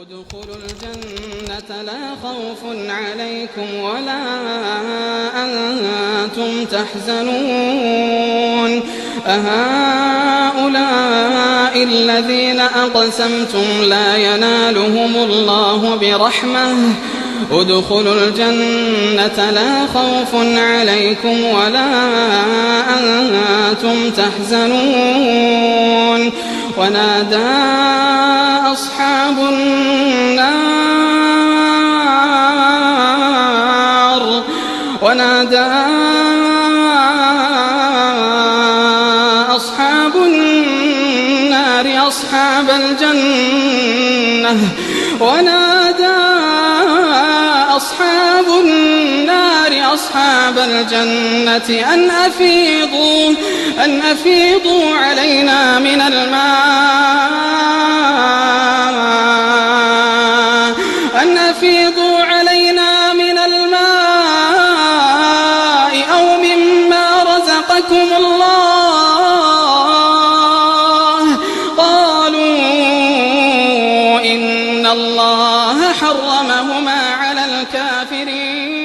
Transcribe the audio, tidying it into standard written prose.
ادخلوا الجنة لا خوف عليكم ولا أنتم تحزنون أهؤلاء الذين أقسمتم لا ينالهم الله برحمة ادخلوا الجنة لا خوف عليكم ولا أنتم تحزنون ونادى أصحاب النار أصحاب الجنة أن أفيضوا علينا من الماء أو مما رزقكم الله قالوا إن الله حرمهما على الكافرين